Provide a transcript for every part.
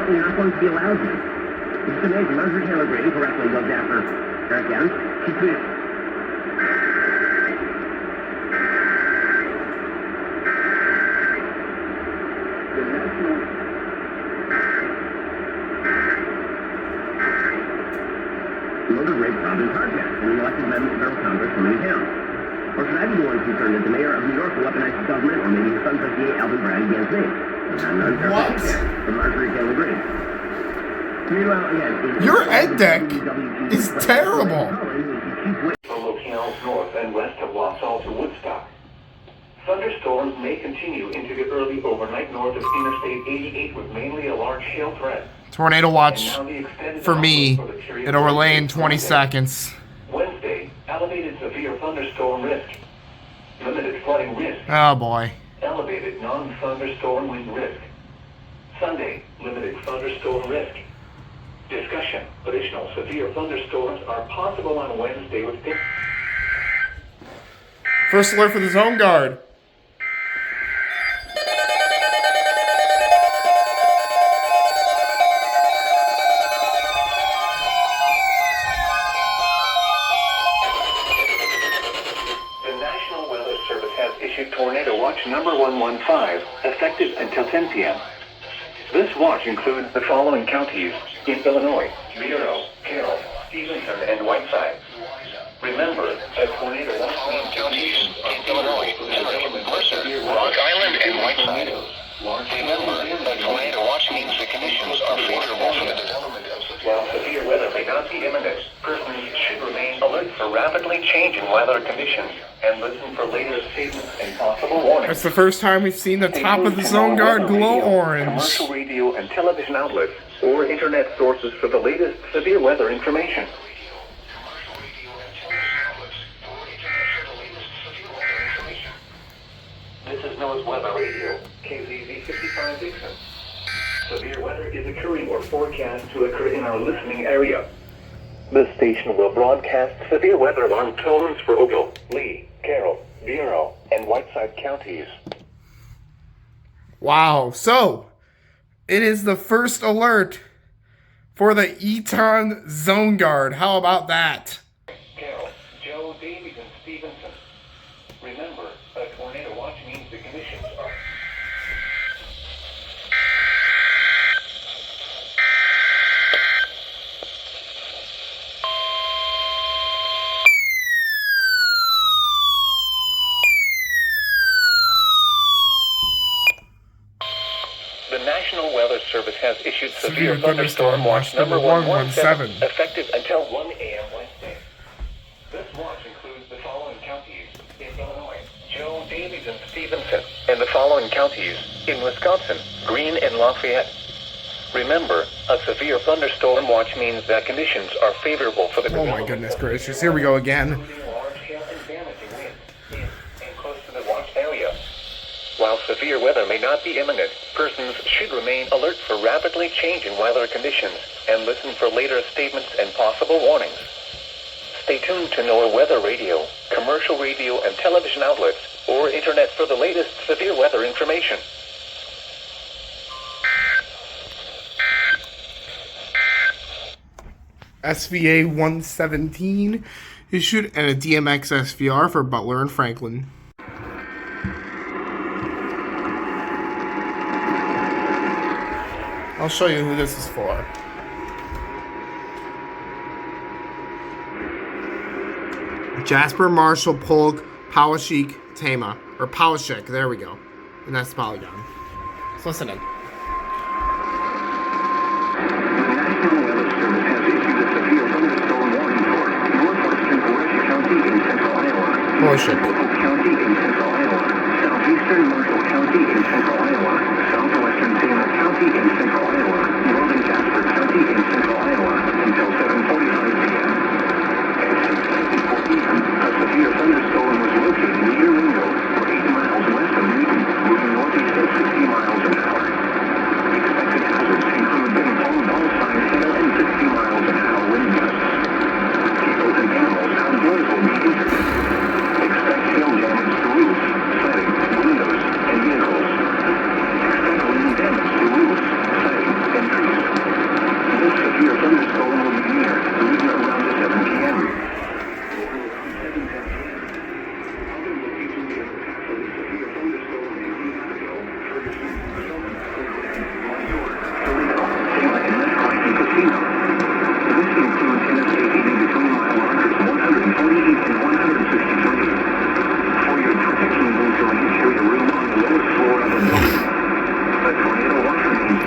apparently not going to be allowed to. It's amazing. Marjorie Taylor Greene correctly goes after her again. She tweeted, murder rate robbing carjacked in the elected members of federal Congress from any town. Or should I be the one concerned that the mayor of New York will weaponize his government, or maybe his son's like the Alvin Bragg against me? What? From Marjorie Taylor Greene. Meanwhile, again, your ed deck is terrible. From locales north and west of Wausau to Woodstock. Thunderstorms may continue into the early overnight north of Interstate 88 with mainly a large hail threat. Tornado watch for me. It'll relay in 20 seconds. Wednesday, elevated severe thunderstorm risk. Limited flooding risk. Oh boy. Elevated non-thunderstorm wind risk. Sunday, limited thunderstorm risk. Discussion. Additional severe thunderstorms are possible on Wednesday with... First alert for the zone guard. Tornado Watch number 115, effective until 10 p.m. This watch includes the following counties in Illinois: Vero, Carroll, Stevenson, and Whiteside. Remember, a tornado watch means conditions in Illinois, Rock Island, and Whiteside. Remember, a tornado watch means the conditions are favorable for the development of while severe weather may not be imminent, persons should remain alert for rapidly changing weather conditions and listen for latest statements and possible warnings. That's the first time we've seen the top of the zone guard glow orange. Commercial radio and television outlets or internet sources for the latest severe weather information. This is NOAA's Weather Radio, KZZ 55 Dixon. Severe weather is occurring or forecast to occur in our listening area. This station will broadcast severe weather alarm tones for Ogle, Lee, Carroll, Vero, and Whiteside counties. Wow, so it is the first alert for the Eton Zone Guard. How about that? Carroll, Joe, Davies, and Stevenson. Remember, a tornado watch means the conditions are... The National Weather Service has issued severe thunderstorm watch number 117, effective until 1 a.m. Wednesday. This watch includes the following counties in Illinois: Joe, Davies, and Stevenson, and the following counties in Wisconsin: Greene and Lafayette. Remember, a severe thunderstorm watch means that conditions are favorable for the... Oh my goodness gracious, here we go again. Large hail and damaging winds in and close to the watch area. While severe weather may not be imminent, persons should remain alert for rapidly changing weather conditions and listen for later statements and possible warnings. Stay tuned to NOAA Weather Radio, commercial radio and television outlets, or internet for the latest severe weather information. SVA 117 issued and a DMX SVR for Butler and Franklin. I'll show you who this is for. Jasper, Marshall, Polk, Powashik, Tama. Or Powashik, there we go. And that's the polygon. Let's listen in. Holy shit. County in central Iowa, southeastern Marshall County in central Iowa, southwestern Tama County in central Iowa, northern Jasper County in central Iowa, until 7:45 p.m. At 6:54 p.m., a severe thunderstorm was located near Ringo, 8 miles west of Newton, moving northeast at 60 miles an hour. Expected hazards include rainfall of all sides hail and 60 miles an hour wind gusts. People and animals outdoors will be injured. Expect hail damage to roofs, siding, windows,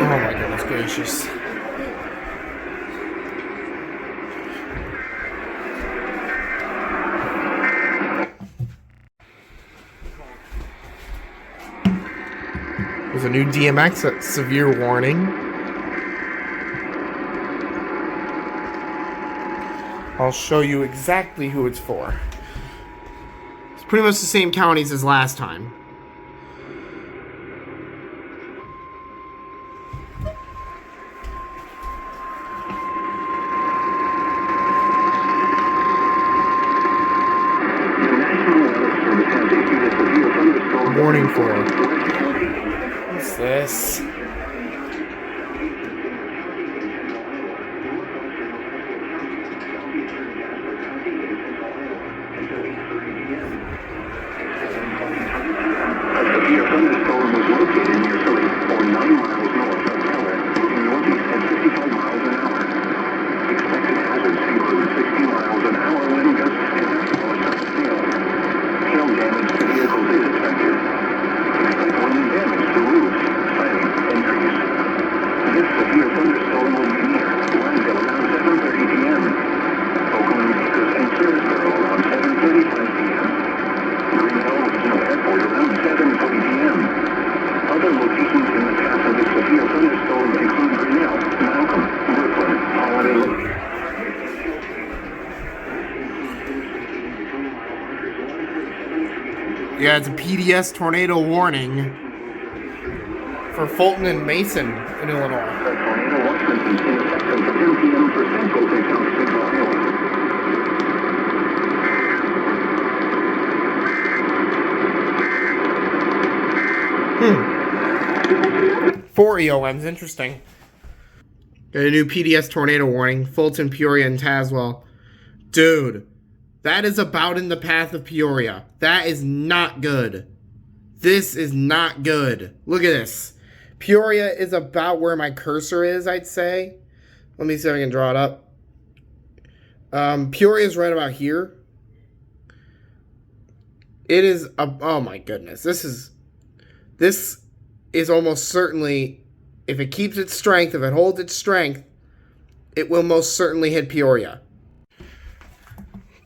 Oh my goodness gracious. There's a new DMX severe warning. I'll show you exactly who it's for. It's pretty much the same counties as last time. Warning for. What's this? Yeah, it's a PDS tornado warning for Fulton and Mason in Illinois. Four EOMs, interesting. Got a new PDS tornado warning, Fulton, Peoria, and Tazewell. Dude. That is about in the path of Peoria. That is not good. This is not good. Look at this. Peoria is about where my cursor is, I'd say. Let me see if I can draw it up. Peoria is right about here. It is, oh my goodness. This is almost certainly, if it keeps its strength, if it holds its strength, it will most certainly hit Peoria.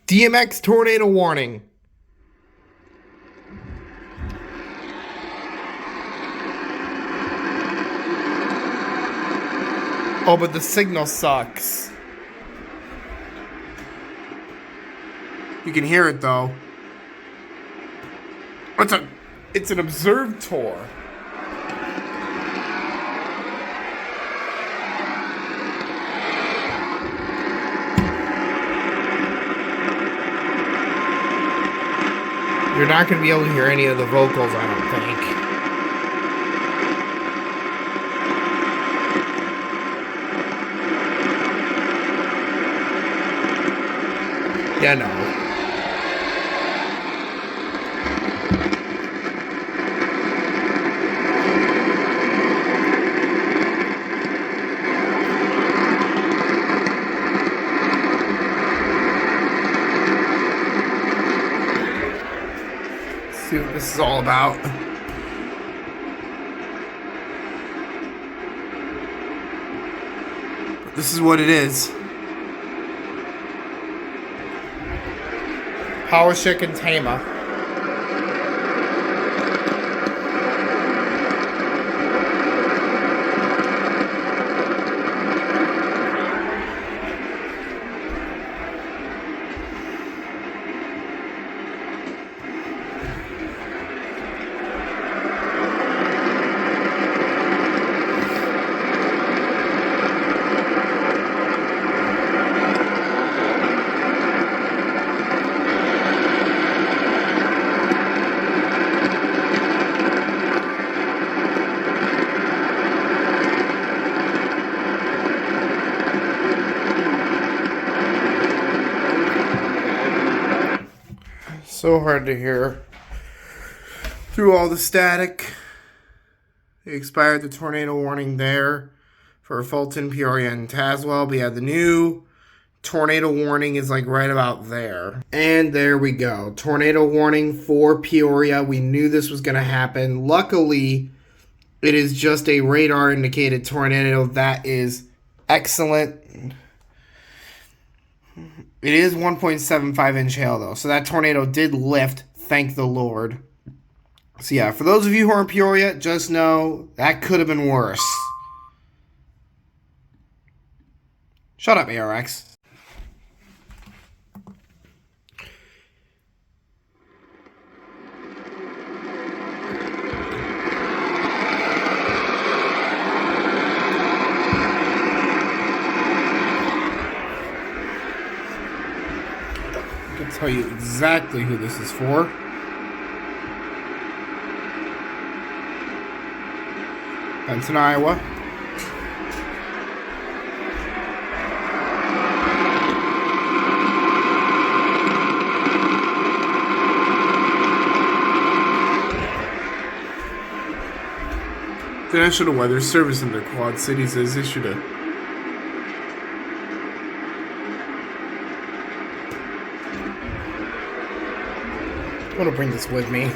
DMX tornado warning. Oh, but the signal sucks. You can hear it though. It's an observed tour. You're not going to be able to hear any of the vocals, I don't think. Yeah, no. See what this is all about. This is what it is. Powashik and Tama. So hard to hear through all the static. They expired the tornado warning there for Fulton, Peoria, and Tazewell. But yeah, the new tornado warning is like right about there. And there we go. Tornado warning for Peoria. We knew this was going to happen. Luckily, it is just a radar indicated tornado. That is excellent. It is 1.75 inch hail though. So that tornado did lift. Thank the Lord. So yeah, for those of you who are in Peoria, just know that could have been worse. Shut up, ARX. I can tell you exactly who this is for. Benton, Iowa. The National Weather Service in the Quad Cities has issued a I'm gonna bring this with me.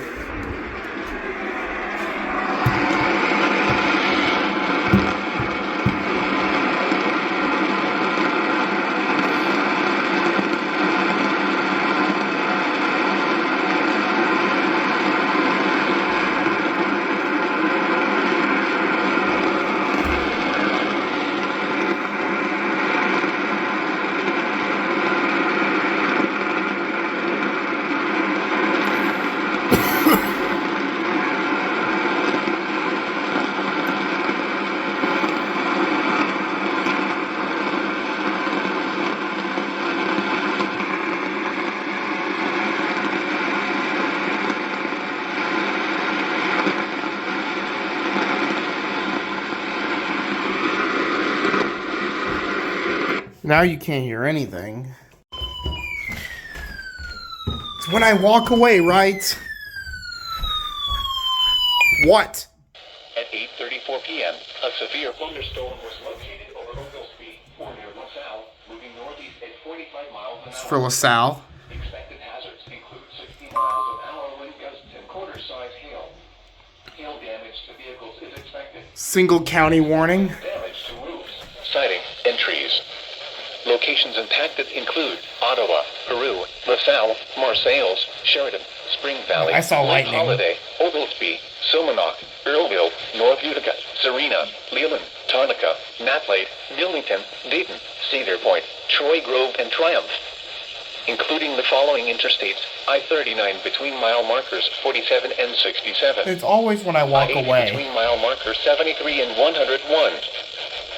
Now you can't hear anything. It's when I walk away, right? What? At 8:34 p.m., a severe thunderstorm was located over Oglesby, or near LaSalle, moving northeast at 45 miles an hour. It's for LaSalle. Expected hazards include 60 miles an hour wind gusts and quarter-size hail. Hail damage to vehicles is expected. Single county warning. Damage to roofs, siding, and trees. Locations impacted include Ottawa, Peru, LaSalle, Marseilles, Sheridan, Spring Valley, I saw Lake lightning. Holiday, Oglesby, Silmanock, Earlville, North Utica, Serena, Leland, Tonica, Matlade, Millington, Dayton, Cedar Point, Troy Grove, and Triumph. Including the following interstates: I-39 between mile markers 47 and 67. It's always when I walk I-80 away. between mile markers 73 and 101.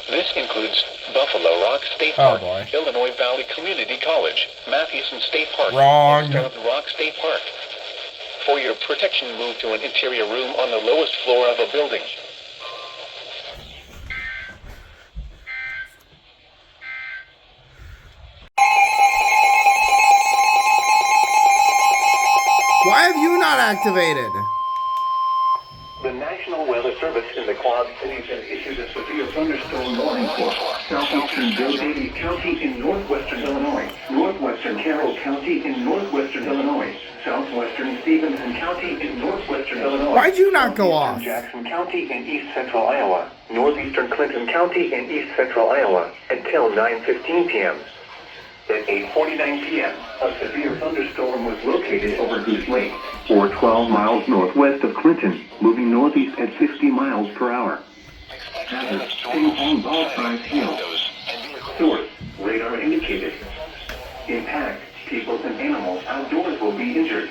This includes Buffalo Rock State Oh, Park, boy. Illinois Valley Community College, Mathewson State Park, Wrong. and South Rock State Park. For your protection, move to an interior room on the lowest floor of a building. Why have you not activated? The National Weather Service in the Quad Cities has issued a severe thunderstorm warning for southeastern Dougherty County in northwestern Illinois, northwestern Carroll County in northwestern Illinois, southwestern Stevenson County in northwestern Illinois. Why'd you not go southeastern off? Jackson County in east central Iowa, northeastern Clinton County in east central Iowa until 9:15 p.m. At 8:49 p.m., a severe thunderstorm was located over Goose Lake, or 12 miles northwest of Clinton, moving northeast at 60 miles per hour. Hazard, ping-pong ball-sized hail. Source, radar indicated. Impact, people and animals outdoors will be injured.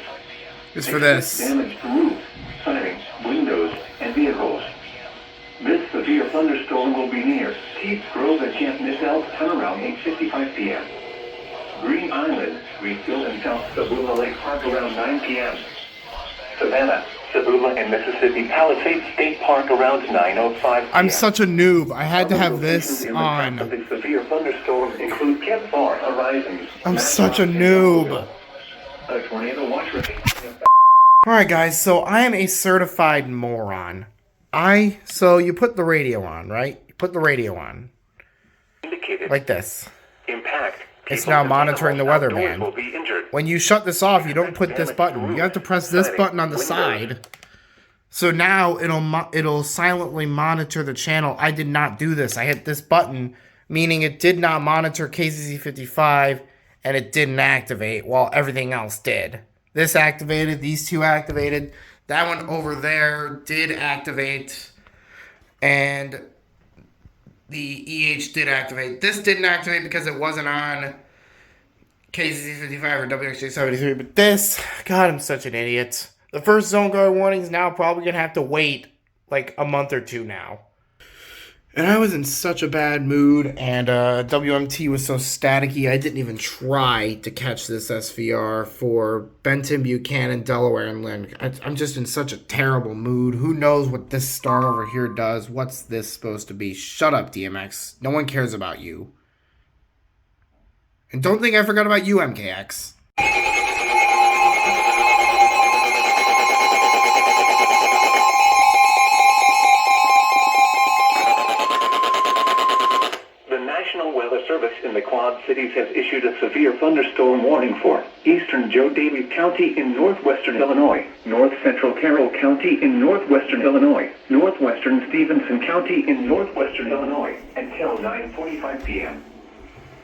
It's for this. Damage to roofs, siding, windows, and vehicles. This severe thunderstorm will be near Keith Grove and Camp Michelle at around 8:55 p.m. Green Island, Reedfield, and South Sabula Lake Park around 9 p.m. Savannah, Sabula, and Mississippi Palisades State Park around 9:05 p.m. I'm such a noob. I had to have this Locations in the path of on. the severe thunderstorm include Kent Bar, Horizons. I'm such a noob. A tornado watch remains. Alright guys, so I am a certified moron. So you put the radio on, right? You put the radio on. Indicated. Like this. Impact. It's People now and monitoring the animals outdoors weatherman. will be injured. When you shut this off, you don't put this Damage button. to You have to press this siding, button on the windows. side. So now it'll silently monitor the channel. I did not do this. I hit this button, meaning it did not monitor KCC 55, and it didn't activate while everything else did. This activated, these two activated, that one over there did activate, and the EH did activate. This didn't activate because it wasn't on KCC 55 or WXJ 73, but this, God, I'm such an idiot. The first zone guard warning is now probably going to have to wait like a month or two now. And I was in such a bad mood, and WMT was so staticky, I didn't even try to catch this SVR for Benton, Buchanan, Delaware, and Lynn. I'm just in such a terrible mood. Who knows what this star over here does? What's this supposed to be? Shut up, DMX. No one cares about you. And don't think I forgot about you, MKX. National Weather Service in the Quad Cities has issued a severe thunderstorm warning for eastern Joe Daviess County in northwestern Illinois, north central Carroll County in northwestern Illinois, northwestern Stevenson County in northwestern Illinois until 9:45 p.m.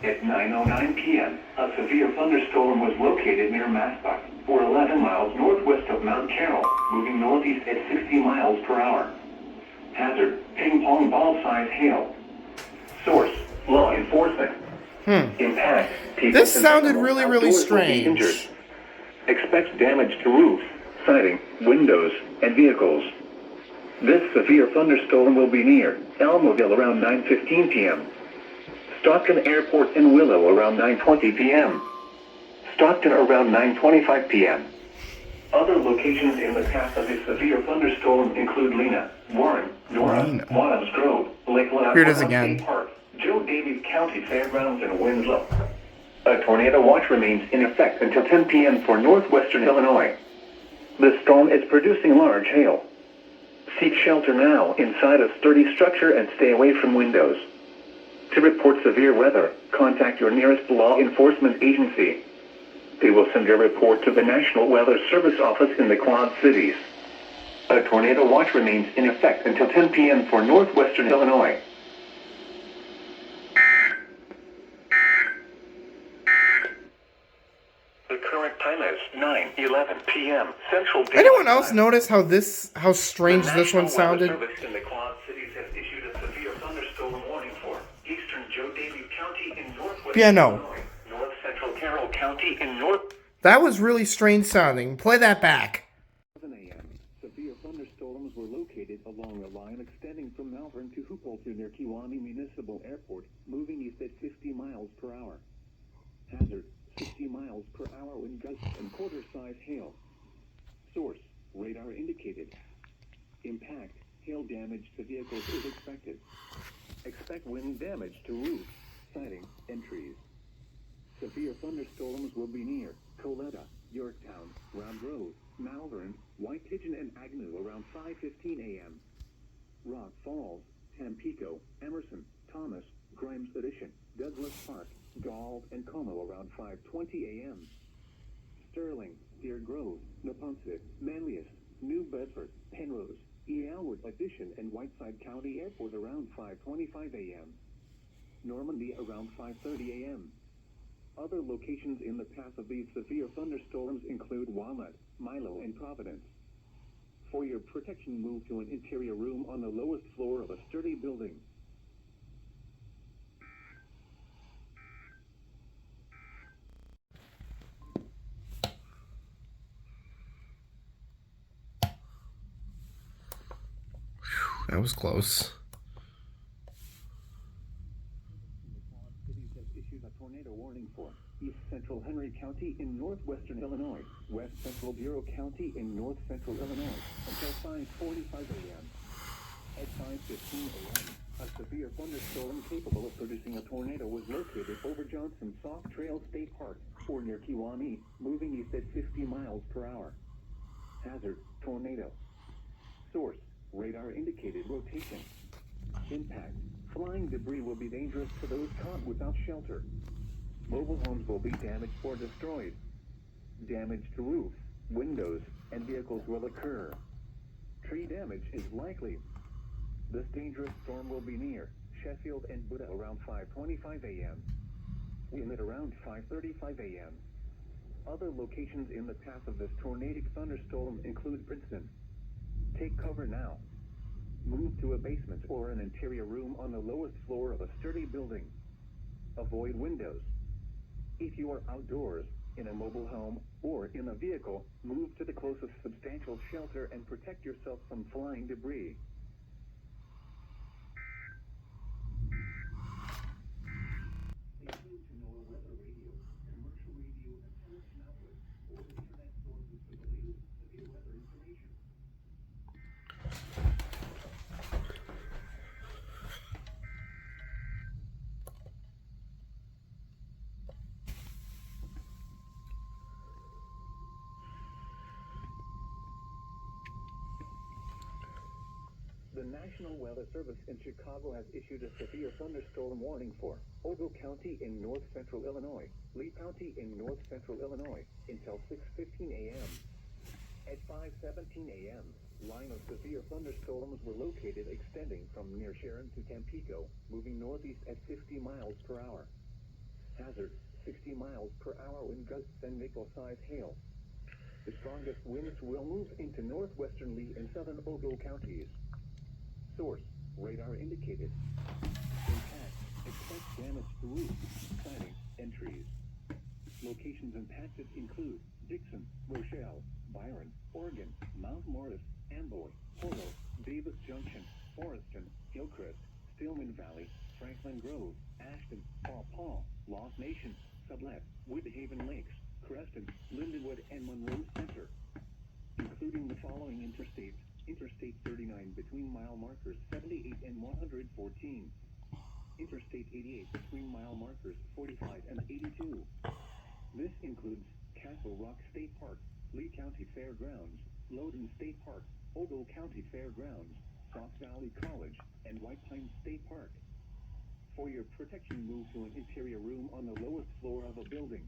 At 9:09 p.m., a severe thunderstorm was located near Massac, or 11 miles northwest of Mount Carroll, moving northeast at 60 miles per hour. Hazard: ping pong ball size hail. Source: law enforcement. Impact: people This sounded really, really outdoors will be strange. injured. Expect damage to roofs, siding, windows, and vehicles. This severe thunderstorm will be near Elmville around 9:15 p.m. Stockton Airport in Willow around 9:20 p.m. Stockton around 9:25 p.m. Other locations in the path of this severe thunderstorm include Lena, Warren, Nora, Wadhams Grove, Lakeland, Here it is again. State Park, Joe Daviess County Fairgrounds, and Winslow. A tornado watch remains in effect until 10 p.m. for northwestern Illinois. The storm is producing large hail. Seek shelter now inside a sturdy structure and stay away from windows. To report severe weather, contact your nearest law enforcement agency. They will send your report to the National Weather Service office in the Quad Cities. A tornado watch remains in effect until 10 p.m. for northwestern Illinois. The current time is 9:11 p.m. Central Daylight Anyone else Time. notice how strange The this one National sounded? Weather Service in the Quad Cities has issued a severe thunderstorm warning for eastern Joe Daviess County in northwest Yeah, no. Illinois, north central Carroll County in north. That was really strange sounding. Play that back. 7 a.m. Severe thunderstorms were located along a line extending from Malvern to Hoopolton near Kewanee Municipal Airport, moving east at 50 miles per hour. Hazard: 60 miles per hour wind gusts and quarter-size hail. Source: radar indicated. Impact: hail damage to vehicles is expected. Expect wind damage to roofs, siding, and trees. Severe thunderstorms will be near Coletta, Yorktown, Round Grove, Malvern, White Pigeon, and Agnew around 5:15 a.m. Rock Falls, Tampico, Emerson, Thomas, Grimes Addition, Douglas Park, Gall, and Como around 5:20 a.m. Sterling, Deer Grove, Neponset, Manlius, New Bedford, Penrose, Elwood Addition, and Whiteside County Airport around 5:25 a.m. Normandy around 5:30 a.m. Other locations in the path of these severe thunderstorms include Walnut, Milo, and Providence. For your protection, move to an interior room on the lowest floor of a sturdy building. That was close. Cities has issued a tornado warning for East Central Henry County in northwestern Illinois, West Central Bureau County in north central Illinois until 5:45 a.m. At 5:15 a.m., a severe thunderstorm capable of producing a tornado was located over Johnson Soft Trail State Park, or near Kewanee, moving east at 50 miles per hour. Hazard: tornado. Source: radar indicated rotation. Impact. Flying debris will be dangerous to those caught without shelter. Mobile homes will be damaged or destroyed. Damage to roofs, windows, and vehicles will occur. Tree damage is likely. This dangerous storm will be near Sheffield and Buda around 5:25 a.m. Wind at around 5:35 a.m. Other locations in the path of this tornadic thunderstorm include Princeton. Take cover now. Move to a basement or an interior room on the lowest floor of a sturdy building. Avoid windows. If you are outdoors, in a mobile home, or in a vehicle, move to the closest substantial shelter and protect yourself from flying debris. Stay tuned to NOAA weather radio, commercial radio and television outlets, or internet sources for the latest severe weather information. The National Weather Service in Chicago has issued a severe thunderstorm warning for Ogle County in north-central Illinois, Lee County in north-central Illinois, until 6:15 a.m. At 5:17 a.m., line of severe thunderstorms were located extending from near Sharon to Tampico, moving northeast at 50 miles per hour. Hazard, 60 miles per hour wind gusts and nickel-sized hail. The strongest winds will move into northwestern Lee and southern Ogle counties. Source, radar indicated. Impact, expect damage to roofs, siding, and trees. Locations impacted include Dixon, Rochelle, Byron, Oregon, Mount Morris, Amboy, Polo, Davis Junction, Forreston, Hillcrest, Stillman Valley, Franklin Grove, Ashton, Paw Paw, Lost Nation, Sublette, Woodhaven Lakes, Creston, Lindenwood, and Monroe Center, including the following interstates: Interstate 39 between mile markers 78 and 114. Interstate 88 between mile markers 45 and 82. This includes Castle Rock State Park, Lee County Fairgrounds, Loudoun State Park, Ogle County Fairgrounds, Sauk Valley College, and White Pine State Park. For your protection, move to an interior room on the lowest floor of a building.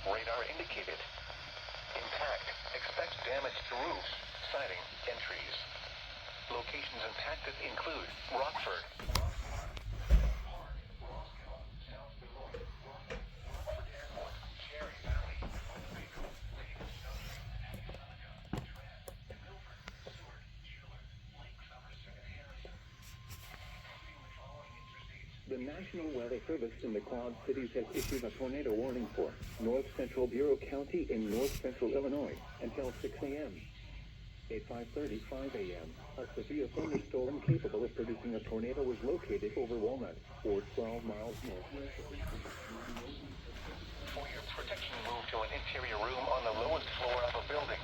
Radar indicated. Impact. Expect damage to roofs, siding, and trees. Locations impacted include Rockford, Park, Roscoe, South Beloit, Rockford Airport, Cherry Valley, Winnebago, Davis Junction, Seneca, Trent, Milford, Seward, Sherwood, Lake Somerset, and Harrison. Including the following interstates. The National Weather Service in the Quad Cities has issued a tornado warning for North Central Bureau County in north central Illinois until 6 a.m. At 5:35 a.m., a severe thunderstorm capable of producing a tornado was located over Walnut, or 12 miles northwest of Richmond. For your protection, move to an interior room on the lowest floor of a building.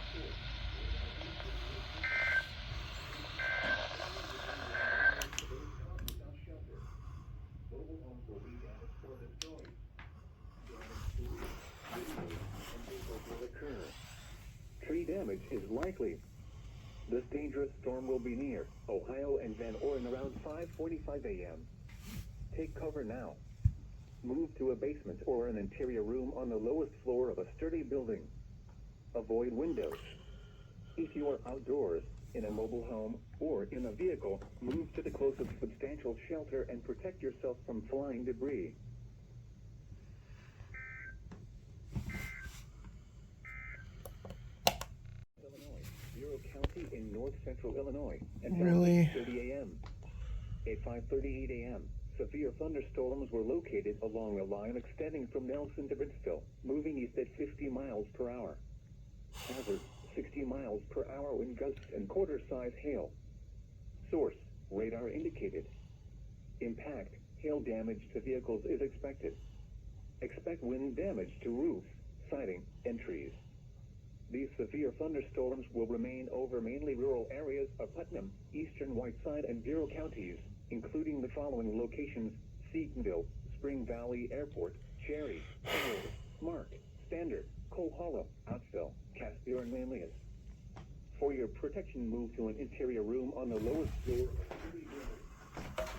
damage is likely. This dangerous storm will be near Ohio and Van Orn around 5:45 a.m. Take cover now. Move to a basement or an interior room on the lowest floor of a sturdy building. Avoid windows. If you are outdoors, in a mobile home, or in a vehicle, move to the closest substantial shelter and protect yourself from flying debris. Illinois, Bureau County in north central Illinois, until Really? 6:30 a.m. At 5:38 a.m., severe thunderstorms were located along a line extending from Nelson to Bridgeville, moving east at 50 miles per hour. Hazard, 60 miles per hour wind gusts and quarter-size hail. Source, radar indicated. Impact, hail damage to vehicles is expected. Expect wind damage to roofs, siding, and trees. These severe thunderstorms will remain over mainly rural areas of Putnam, eastern Whiteside, and Bureau counties, including the following locations: Seatonville, Spring Valley Airport, Cherry, Harold, Mark, Standard, Coal Hollow, Outsville, Caspian, and Manlius. For your protection, move to an interior room on the lowest floor of a sturdy building.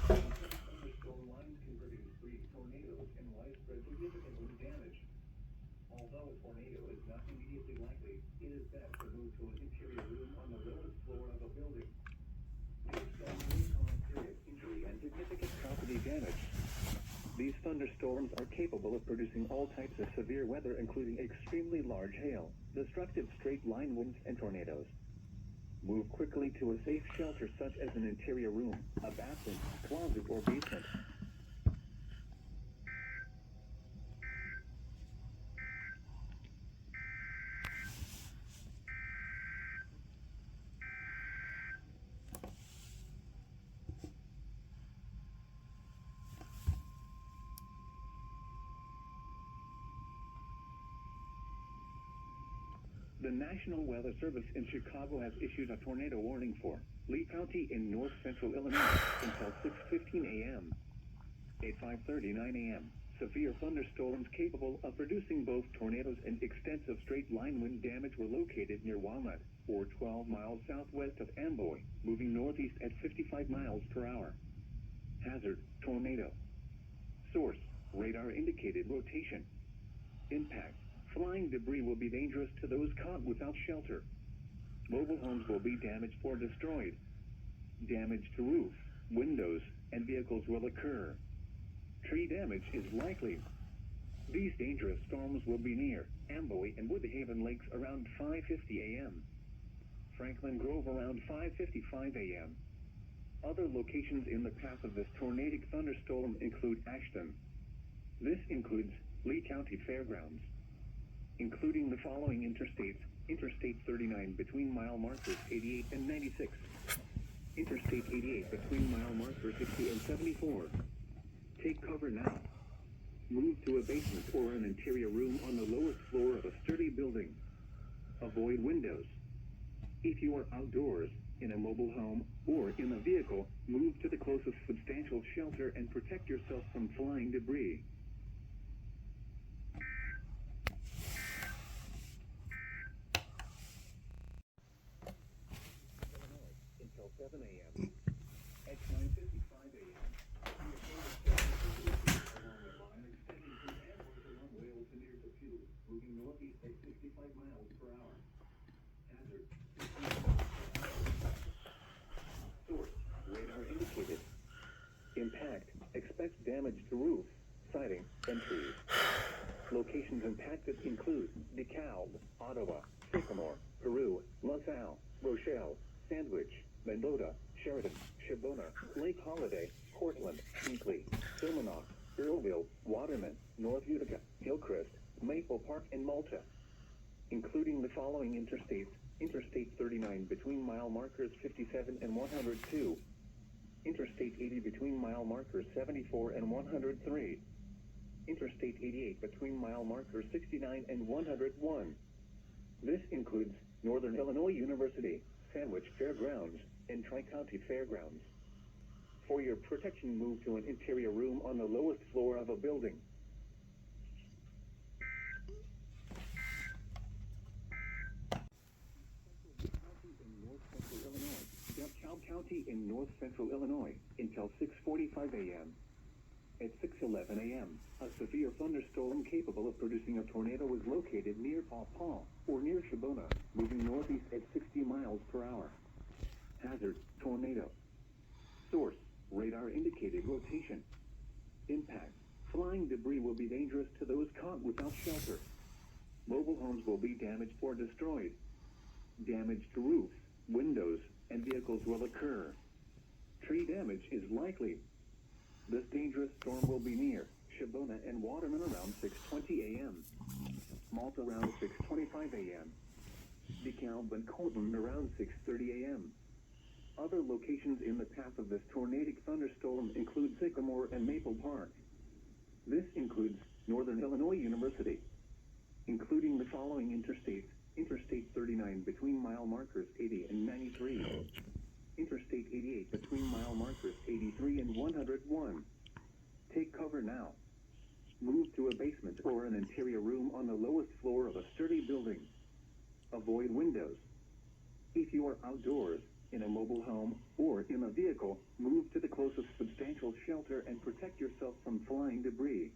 Thunderstorm lines can produce brief tornadoes and widespread significant wind damage. Although a tornado is not immediately likely, it is best to move to an interior room on the lowest floor of a building. These storms may cause serious injury and significant property damage. These thunderstorms are capable of producing all types of severe weather, including extremely large hail, destructive straight-line winds, and tornadoes. Move quickly to a safe shelter such as an interior room, a bathroom, closet, or basement. The National Weather Service in Chicago has issued a tornado warning for Lee County in north central Illinois until 6:15 a.m. At 5:39 a.m., severe thunderstorms capable of producing both tornadoes and extensive straight-line wind damage were located near Walnut, or 12 miles southwest of Amboy, moving northeast at 55 miles per hour. Hazard, tornado. Source, radar indicated rotation. Impact, flying debris will be dangerous to those caught without shelter. Mobile homes will be damaged or destroyed. Damage to roofs, windows, and vehicles will occur. Tree damage is likely. These dangerous storms will be near Amboy and Woodhaven Lakes around 5:50 a.m. Franklin Grove around 5:55 a.m. Other locations in the path of this tornadic thunderstorm include Ashton. This includes Lee County Fairgrounds, including the following interstates: Interstate 39 between mile markers 88 and 96. Interstate 88 between mile markers 60 and 74. Take cover now. Move to a basement or an interior room on the lowest floor of a sturdy building. Avoid windows. If you are outdoors, in a mobile home, or in a vehicle, move to the closest substantial shelter and protect yourself from flying debris. Illinois, until 7 a.m. At 9:55 a.m., along the line extending from Amboy along Wales to near Depew, moving northeast at 65 miles per hour. Hazard, 60 miles per hour. Source, radar indicated. Impact, expects damage to roofs, siding, and trees. Locations impacted include DeKalb, Ottawa, Sycamore, Peru, LaSalle, Rochelle, Sandwich, Mendota, Sheridan, Shibona, Lake Holiday, Cortland, Hinkley, Silmanoff, Earlville, Waterman, North Utica, Hillcrest, Maple Park, and Malta, including the following interstates: Interstate 39 between mile markers 57 and 102, Interstate 80 between mile markers 74 and 103, Interstate 88 between mile markers 69 and 101. This includes Northern Illinois University, Sandwich Fairgrounds, and Tri-County Fairgrounds. For your protection, move to an interior room on the lowest floor of a building. 6:20 in north-central Illinois until 6:45 a.m. At 6:11 a.m., a severe thunderstorm capable of producing a tornado was located near Paw Paw, or near Shibona, moving northeast at 60 miles per hour. Hazard, tornado. Source, radar indicated rotation. Impact, flying debris will be dangerous to those caught without shelter. Mobile homes will be damaged or destroyed. Damage to roofs, windows, and vehicles will occur. Tree damage is likely. This dangerous storm will be near Shibona and Waterman around 6:20 a.m. Malta around 6:25 a.m. DeKalb and Colton around 6:30 a.m. Other locations in the path of this tornadic thunderstorm include Sycamore and Maple Park. This includes Northern Illinois University, including the following interstates: Interstate 39 between mile markers 80 and 93. Interstate 88 between mile markers 83 and 101. Take cover now. Move to a basement or an interior room on the lowest floor of a sturdy building. Avoid windows. If you are outdoors, in a mobile home, or in a vehicle, move to the closest substantial shelter and protect yourself from flying debris.